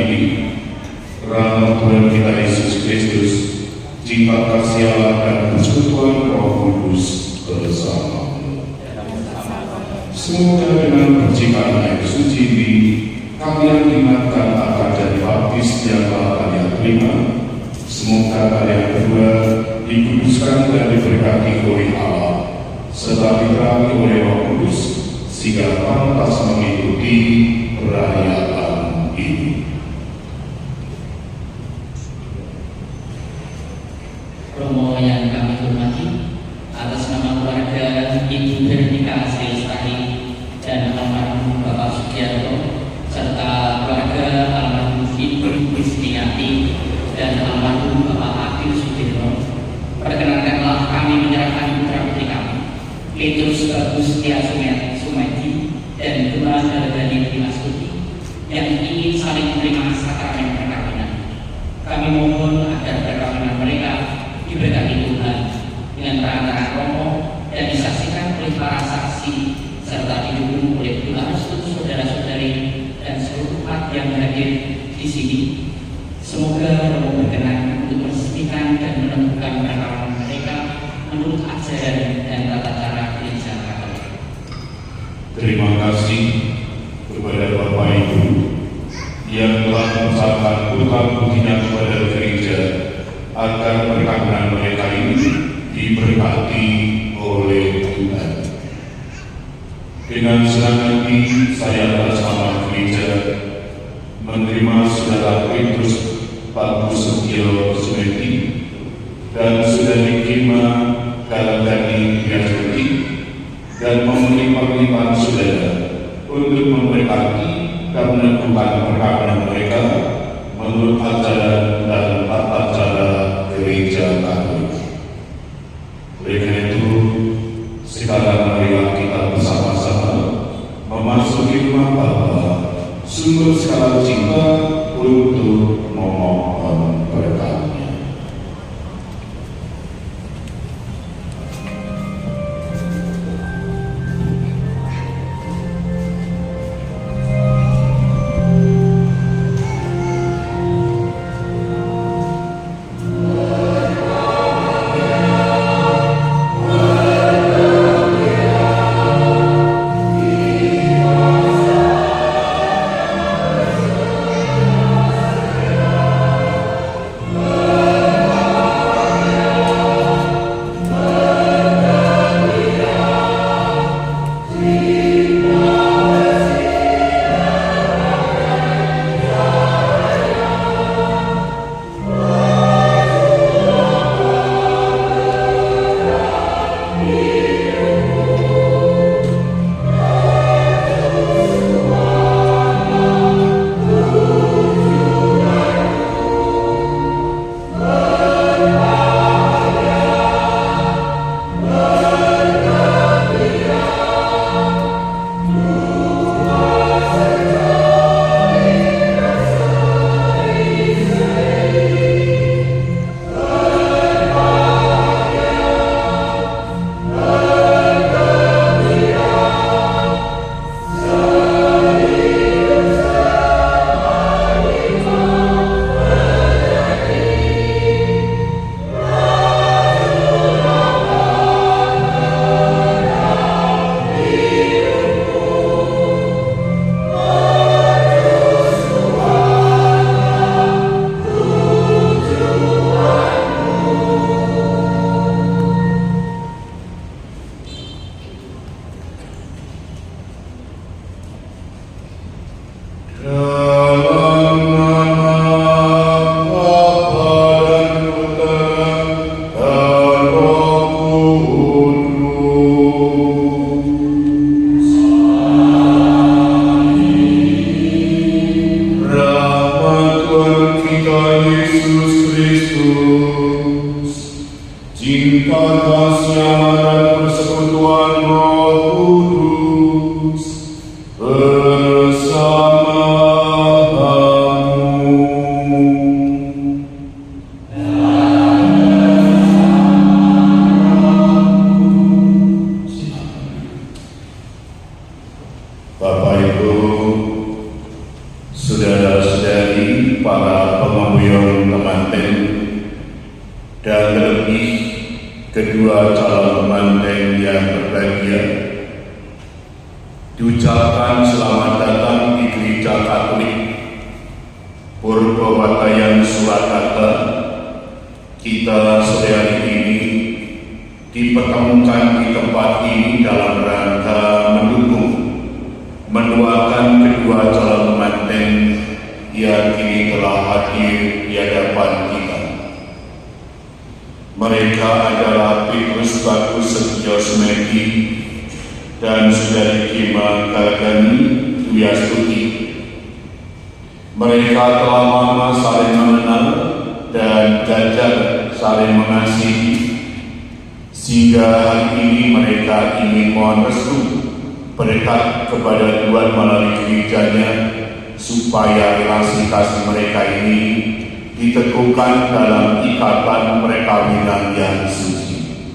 ini, rahmat Tuhan kita Yesus Kristus, cinta kasih Allah dan persekutuan Roh Kudus bersama-mu. Semoga dengan percikan air suci ini, kalian diingatkan akan dari baptis yang telah kalian terima. Semoga kalian berdua dikuduskan dan diberkati oleh Allah, serta diterangi oleh Roh Kudus, sehingga pantas mengikuti perayaan ini. Romo yang kami hormati, atas nama keluarga Ibu Veronica Asri Lestari dan almarhum Bapak Sugiarto, serta keluarga almarhum Ibu Kristiati dan almarhum Bapak Akil Sudirno, perkenankanlah kami menyerahkan putra putri kami, Petrus Bagus Setia Sumedi dan Dua Dalgani Dimas Tuti, yang ingin saling menerima sakramen perkawinan. Kami mohon agar perkawinan mereka diberkati Tuhan dengan perantaraan Romo dan disaksikan oleh para saksi serta didukung oleh pula restu saudara-saudari dan seluruh umat yang hadir di sini. Semoga Romo berkenan untuk meresmikan dan menemukan perkawinan mereka menurut ajaran dan tata cara gereja Katolik. Terima kasih kepada Bapak Ibu yang telah menyerahkan putra-putrinya kepada gereja agar perkawinan mereka ini diberkati oleh Tuhan. Dengan senang hati saya atas nama gereja menerima saudara Petrus Bagus Setia Sumedi dan saudari Kima Dalgani Dimas Tuti dan memenuhi permintaan saudara untuk memberkati dan menentukan perkawinan mereka menurut ajaran dan tata cara gereja Katolik. Oleh karena itu, sekarang marilah kita bersama-sama memasuki rumah Bapa, sumber segala cinta, untuk memohon berkatnya. bersama kedua calon pengantin yang berbahagia. Diucapkan selamat datang di Gereja Katolik Purwowatayan Surakarta. Kita sore hari ini dipertemukan di tempat ini dalam rangka mendoakan kedua calon pengantin yang kini telah hadir di hadapan kita. Mereka adalah Petrus Bagus Setiosmedi dan Saudari Kima Galgani Duyastuti. Mereka telah lama saling mengenal dan belajar saling mengasihi, sehingga hari ini mereka ingin mohon restu berkat kepada Tuhan melalui gerejanya, supaya relasi kasih mereka ini diteguhkan dalam ikatan perkawinan yang suci.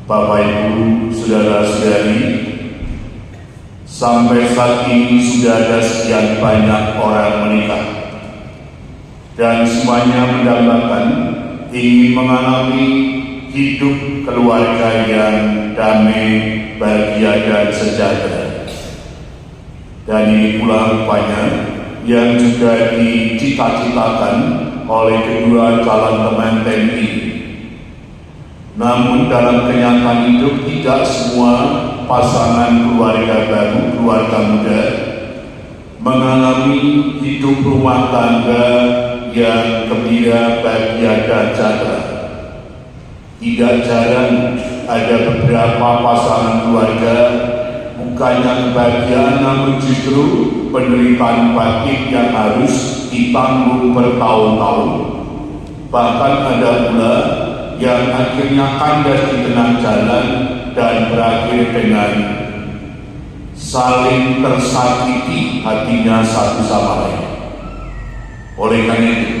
Bapak Ibu, saudara-saudari, sampai saat ini sudah ada sekian banyak orang menikah, dan semuanya mendambakan ingin mengalami hidup keluarga yang damai, bahagia, dan sejahtera. Dan ini pula rupanya yang juga dicita-citakan oleh kedua calon pengantin ini. Namun dalam kenyataan hidup tidak semua pasangan keluarga baru, keluarga muda, mengalami hidup rumah tangga yang gembira, bahagia, dan sejahtera. Tidak jarang ada beberapa pasangan keluarga bukannya kebahagiaan, namun justru penderitaan batin yang harus ditanggung bertahun-tahun. Bahkan ada pula yang akhirnya kandas di tengah jalan dan berakhir dengan saling tersakiti hatinya satu sama lain. Oleh karena itu,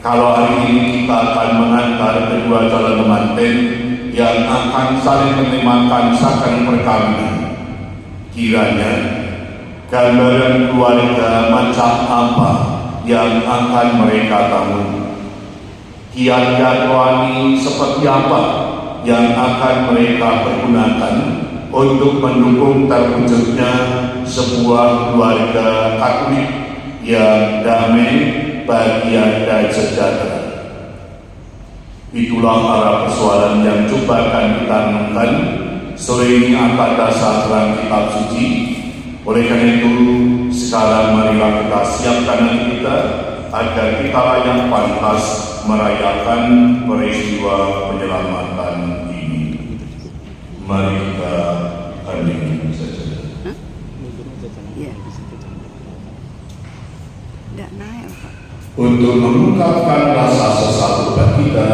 kalau hari ini kita akan mengantar kedua calon pengantin yang akan saling menerimakan sakral perkawinan, kiranya gambaran keluarga macam apa yang akan mereka bangun, kiat-kiat rohani seperti apa yang akan mereka pergunakan untuk mendukung terwujudnya sebuah keluarga Katolik yang damai, bahagia, dan sejahtera. Itulah arah persoalan yang coba akan kita renungkan sore ini atas dasar terang kitab suci. Oleh karena itu, sekarang marilah kita siapkan hati kita agar kita layak pantas merayakan peristiwa penyelamatan ini. Mari kita hening saja. Untuk mengungkapkan rasa sesat kita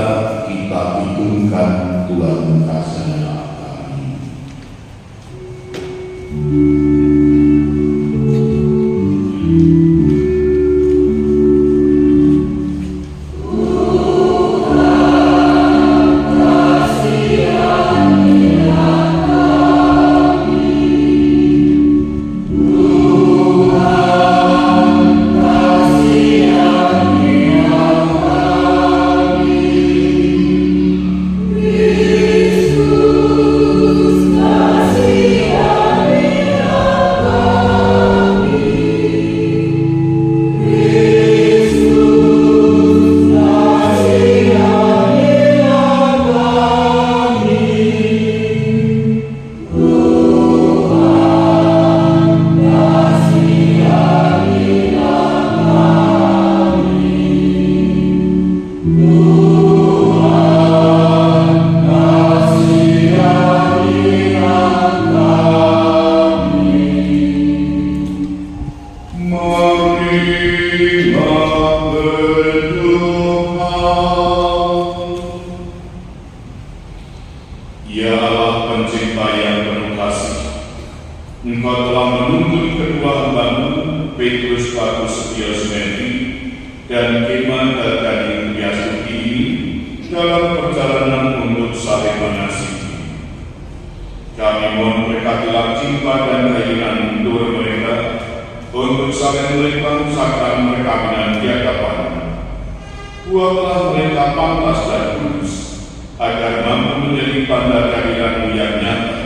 pikirkan Tuhan kasih-Nya. Petrus Bagus Setiosmedi dan Kima Galgani Duyastuti ini dalam perjalanan untuk saling mengasihi. Kami mohon berkatilah cinta dan keinginan untuk mereka untuk saling melakukan sakral perkawinan di hadapan. Buatlah mereka pantas dan kudus, agar mampu menjadi tanda kehadiran-Mu yang nyata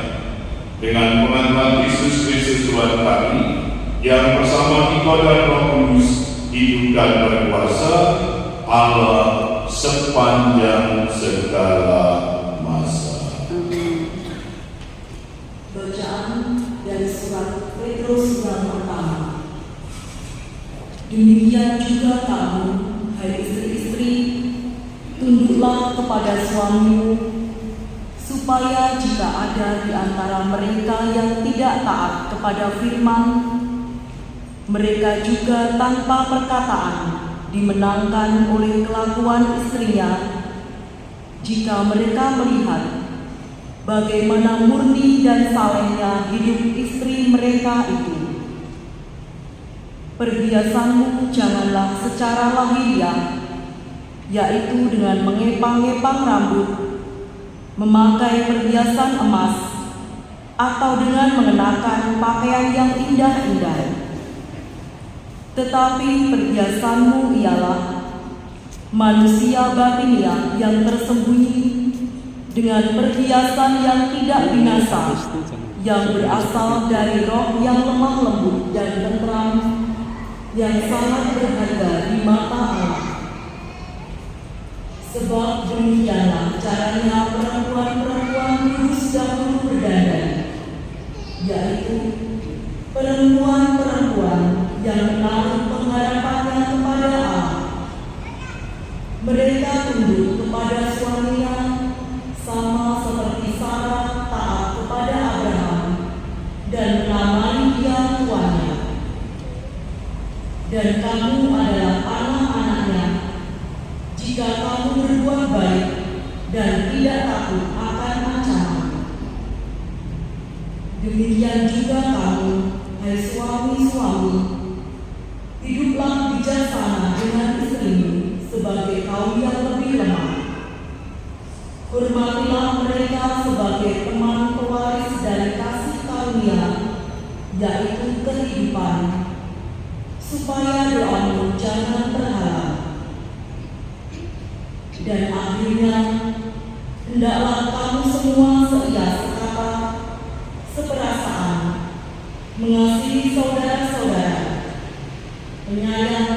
dengan pengantar Yesus Kristus Tuhan kami yang bersama Kita dan Roh Kudus hidup dan berkuasa Allah sepanjang segala masa. Bacaan dari surat Petrus yang pertama. Demikian juga kamu, hai istri-istri, tunduklah kepada suamimu, supaya jika ada di antara mereka yang tidak taat kepada firman, mereka juga tanpa perkataan dimenangkan oleh kelakuan istrinya, jika mereka melihat bagaimana murni dan salehnya hidup istri mereka itu. Perhiasanmu janganlah secara lahiriah, yaitu dengan mengepang-epang rambut, memakai perhiasan emas, atau dengan mengenakan pakaian yang indah-indah. Tetapi perhiasanmu ialah manusia batiniah yang tersembunyi, dengan perhiasan yang tidak binasa, yang berasal dari roh yang lemah lembut dan tenteram, yang sangat berharga di mata Allah. Sebab demikianlah caranya perempuan-perempuan kudus dahulu berdandan, yaitu perempuan-perempuan yang menaruh pengharapannya kepada Allah. Mereka tunduk kepada suaminya, sama seperti Sarah taat kepada Abraham dan menamai dia tuannya. Dan kamu adalah anak-anaknya, jika kamu berbuat baik dan tidak takut akan ancaman. Demikian juga kamu, hai suami-suami, hiduplah bijaksana dengan istrimu sebagai kaum yang lebih lemah. Hormatilah mereka sebagai teman pewaris dari kasih karunia, yaitu kehidupan, supaya doamu jangan terhalang. Dan akhirnya, hendaklah kamu semua seia sekata, seperasaan, mengasihi saudara-saudara, penyayang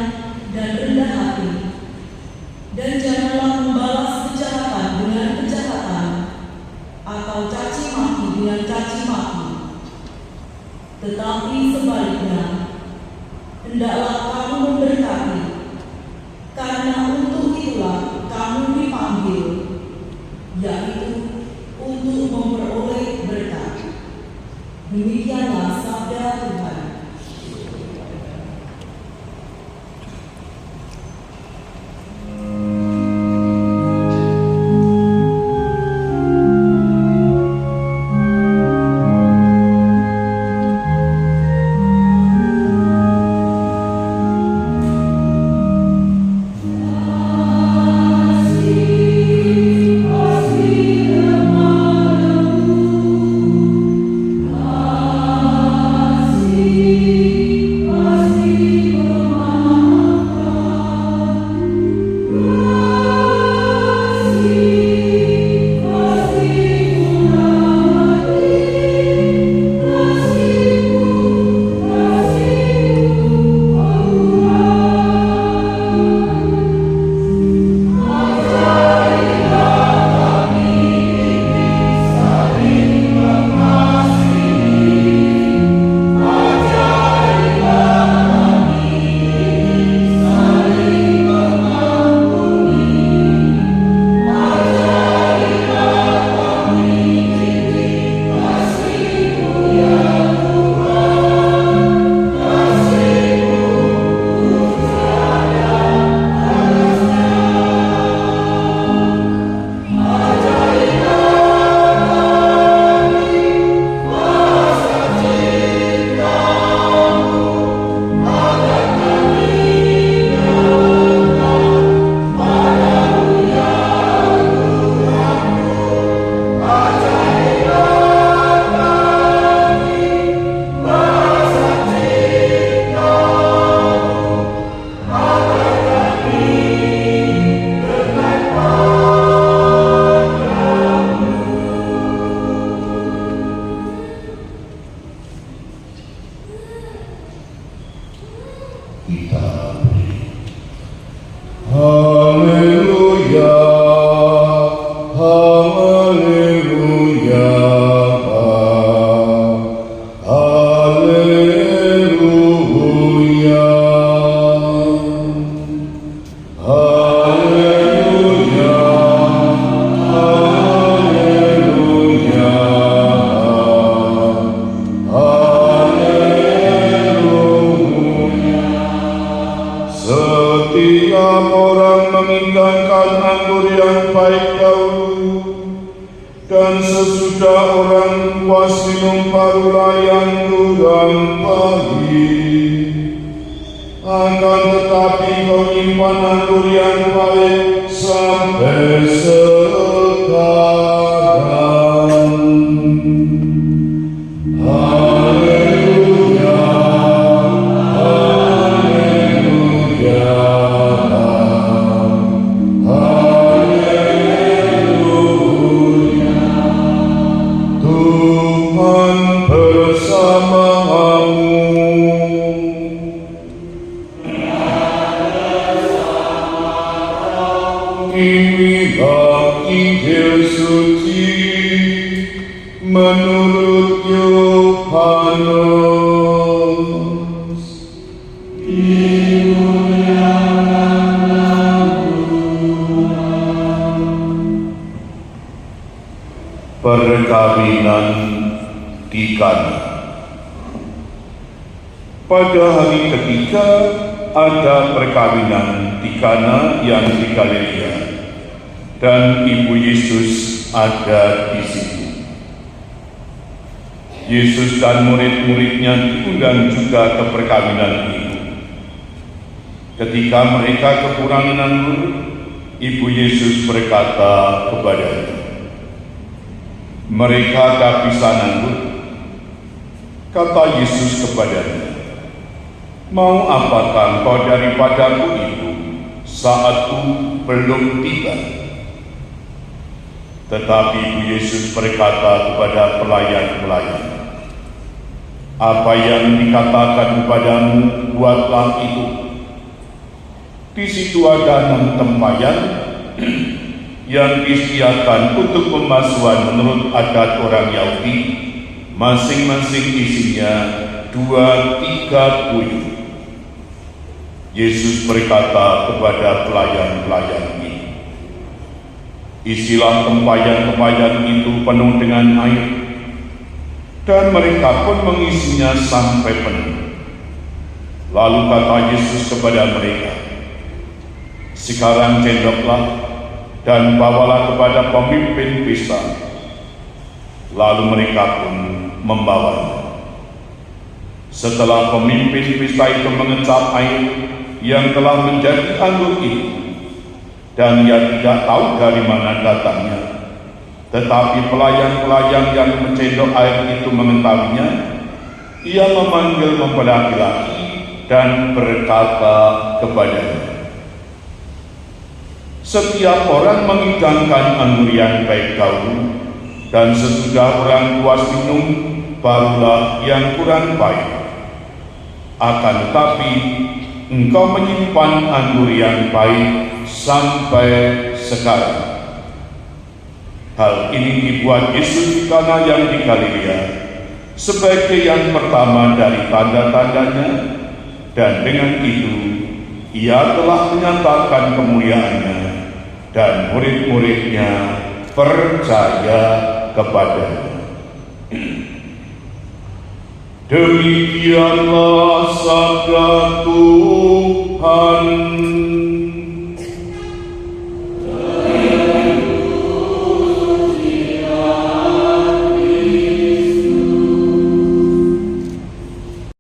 dan rendah hati, dan janganlah membalas kejahatan dengan kejahatan, atau caci maki dengan caci maki. Tetapi sebaliknya, hendaklah kamu memberkati, karena untuk itulah kamu dipanggil, yaitu untuk memperoleh berkat. Demikianlah sabda Tuhan. Asih, asih. Kita beri. Haleluya, haleluya, haleluya, haleluya, haleluya, haleluya. Setiap orang menginginkan anggur yang baik dahulu, dan sesudah orang puas minum barulah yang kurang pahit. Akan tetapi kau nyimpan anggur yang baik sampai sekarang. Haleluya, haleluya, haleluya. Tuhan bersamamu. Inilah Injil suci menurut Yohanes. Perkawinan di Kana. Pada hari ketiga ada perkawinan di Kana yang di Galilea, dan ibu Yesus ada di situ. Yesus dan murid-muridnya diundang juga ke perkawinan itu. Ketika mereka kekurangan anggur, ibu Yesus berkata kepadanya, "Mereka kehabisan anggur." Kata Yesus kepadanya, "Mau apakah engkau daripadaku itu, saatku belum tiba?" Tetapi ibu Yesus berkata kepada pelayan-pelayan, "Apa yang dikatakan kepadamu, buatlah itu." Di situ ada 6 tempayan yang disediakan untuk pembasuhan menurut adat orang Yahudi, masing-masing isinya 2-3 buyut. Yesus berkata kepada pelayan-pelayan itu, "Isilah tempayan-tempayan itu penuh dengan air." Dan mereka pun mengisinya sampai penuh. Lalu kata Yesus kepada mereka, "Sekarang cendoklah dan bawalah kepada pemimpin pesta." Lalu mereka pun membawanya. Setelah pemimpin pesta itu mengecap air yang telah menjadi anggur itu, dan ia tidak tahu dari mana datangnya, tetapi pelayan-pelayan yang mencendok air itu mengetahuinya, ia memanggil mempelai laki dan berkata kepadanya, "Setiap orang menghidangkan anggur yang baik dahulu, dan sesudah orang puas minum, barulah yang kurang baik. Akan tetapi engkau menyimpan anggur yang baik sampai sekarang." Hal ini dibuat Yesus di Kana yang di Galilea sebagai yang pertama dari tanda-tandanya, dan dengan itu ia telah menyatakan kemuliaannya, dan murid-muridnya percaya kepadanya. Demikianlah sabda Tuhan.